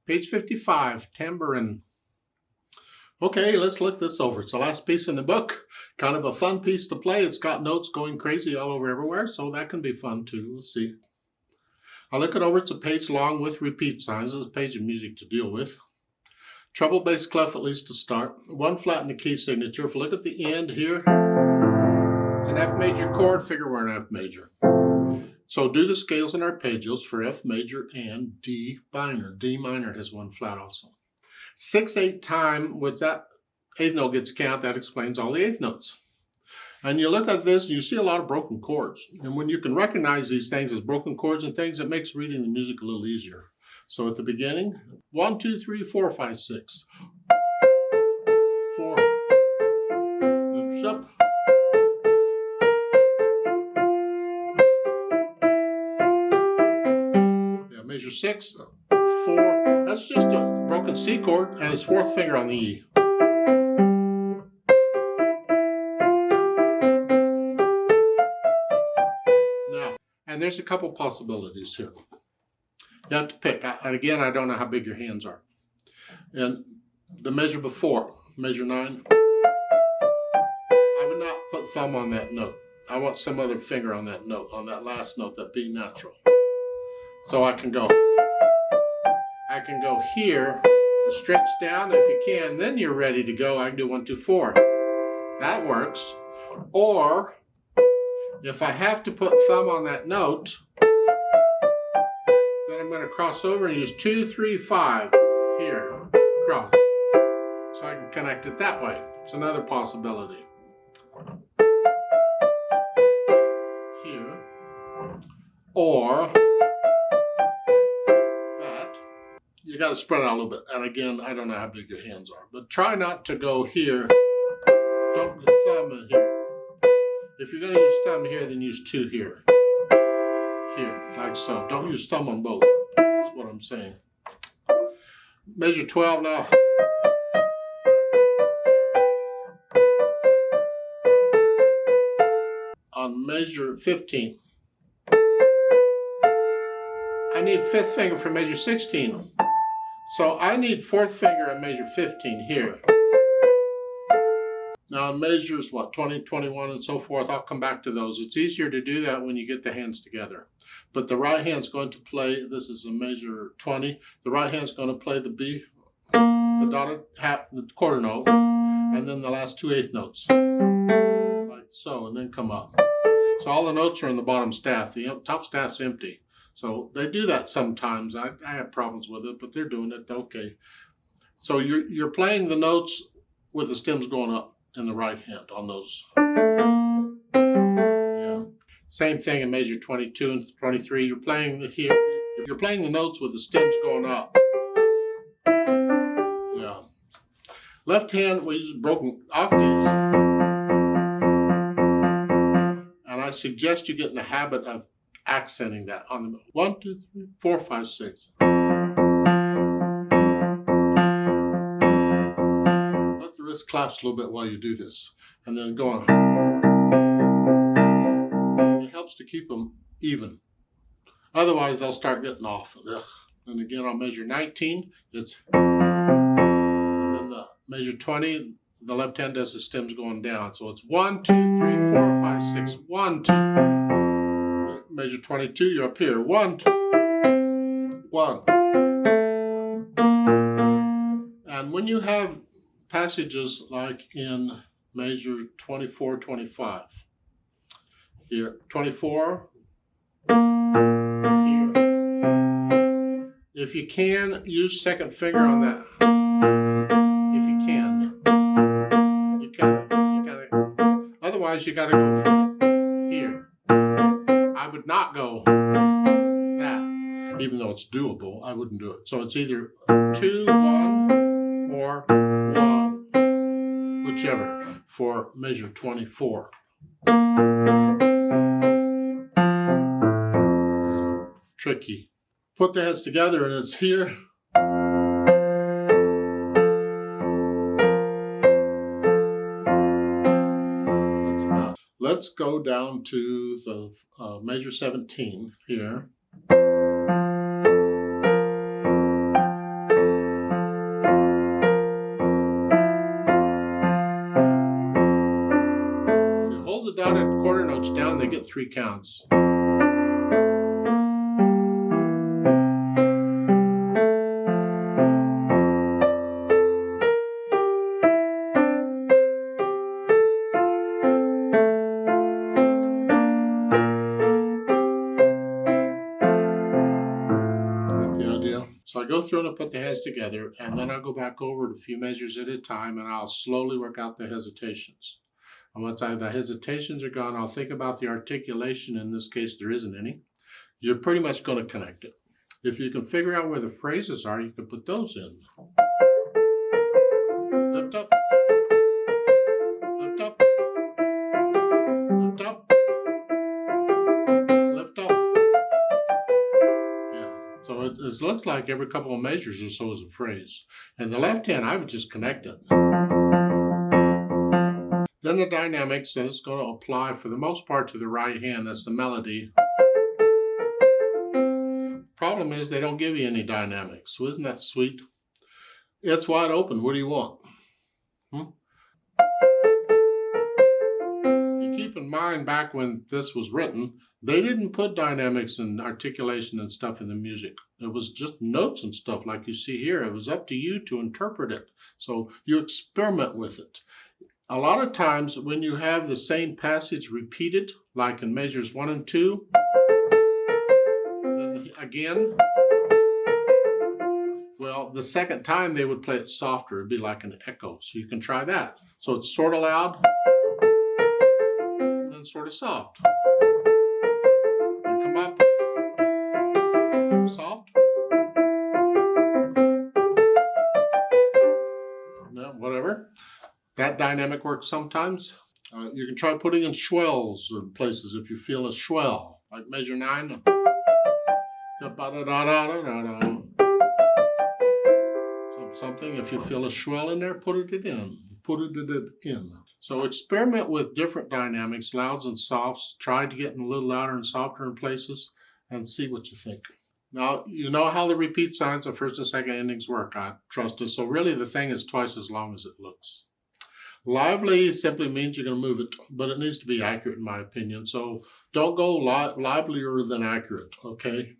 Page 55, Tambourin. Okay, let's look this over. It's the last piece in the book. Kind of a fun piece to play. It's got notes going crazy all over everywhere, so that can be fun too. We'll see. I'll look it over. It's a page long with repeat signs. There's a page of music to deal with. Treble bass clef at least to start. One flat in the key signature. If you look at the end here, it's an F major chord. Figure we're in F major. So do the scales and arpeggios for F major and D minor. D minor has one flat also. 6/8 time, with that eighth note gets a count, that explains all the eighth notes. And you look at this and you see a lot of broken chords. And when you can recognize these things as broken chords and things, it makes reading the music a little easier. So at the beginning, 1, 2, 3, 4, 5, 6. 4. Loops up. Yeah, measure 6, 4. That's just a broken C chord and his fourth finger on the E. Now, and there's a couple possibilities here. You have to pick. And again, I don't know how big your hands are. And the measure before, measure 9, I would not put thumb on that note. I want some other finger on that note, on that last note, that B natural. So I can go here, stretch down if you can, then you're ready to go. I can do 1, 2, 4. That works. Or if I have to put thumb on that note, then I'm going to cross over and use 2, 3, 5 here, cross. So I can connect it that way. It's another possibility. Here. Or you got to spread it out a little bit. And again, I don't know how big your hands are, but try not to go here. Don't use thumb in here. If you're going to use thumb here, then use 2 here. Here, like so. Don't use thumb on both. That's what I'm saying. Measure 12 now. On measure 15. I need 5th finger for measure 16. So I need 4th finger in measure 15 here. Now in measures, 20, 21, and so forth, I'll come back to those. It's easier to do that when you get the hands together. But the right hand's going to play, this is a measure 20, the right hand's going to play the B, the dotted half, the quarter note, and then the last 2 eighth notes. Like so, and then come up. So all the notes are in the bottom staff. The top staff's empty. So they do that sometimes. I have problems with it, but they're doing it okay. So you're playing the notes with the stems going up in the right hand on those. Yeah. Same thing in measure 22 and 23. You're playing here. You're playing the notes with the stems going up. Yeah. Left hand, we use broken octaves. And I suggest you get in the habit of accenting that on the 1, 2, 3, 4, 5, 6. Let the wrist collapse a little bit while you do this, and then go on. It helps to keep them even. Otherwise, they'll start getting off. Ugh. And again, on measure 19, it's, and then the measure 20, the left hand does the stems going down. So it's 1, 2, 3, 4, 5, 6, 1, 2. Measure 22, you're up here. 1, 2, 1. And when you have passages like in measure 24, 25, here, 24, here. If you can, use 2nd finger on that. If you can. You gotta, otherwise, you got to go from here. I would not go that, even though it's doable. I wouldn't do it. So it's either 2, 1, or 1, whichever, for measure 24. Tricky. Put the hands together and it's here. Let's go down to the measure 17 here. they get 3 counts. So I go through and I put the hands together, and then I'll go back over it a few measures at a time, and I'll slowly work out the hesitations. And once the hesitations are gone, I'll think about the articulation. In this case, there isn't any. You're pretty much going to connect it. If you can figure out where the phrases are, you can put those in. Lift up. Lift up. Lift up. Lift up. So it looks like every couple of measures or so is a phrase. And the left hand, I would just connect it. Then the dynamics, and it's going to apply for the most part to the right hand. That's the melody. Problem is they don't give you any dynamics. So isn't that sweet? It's wide open. What do you want? You keep in mind back when this was written, they didn't put dynamics and articulation and stuff in the music. It was just notes and stuff like you see here. It was up to you to interpret it. So you experiment with it. A lot of times when you have the same passage repeated, like in measures 1 and 2, then again, well, the second time they would play it softer. It'd be like an echo. So you can try that. So it's sort of loud and then sort of soft. Come up, soft, no, whatever. That dynamic works sometimes. You can try putting in swells in places if you feel a swell, like measure 9. Something, if you feel a swell in there, put it in. So experiment with different dynamics, louds and softs. Try to get a little louder and softer in places and see what you think. Now, you know how the repeat signs of first and second endings work, I trust it. So really the thing is twice as long as it looks. Lively simply means you're going to move it, but it needs to be accurate in my opinion. So don't go livelier than accurate, okay?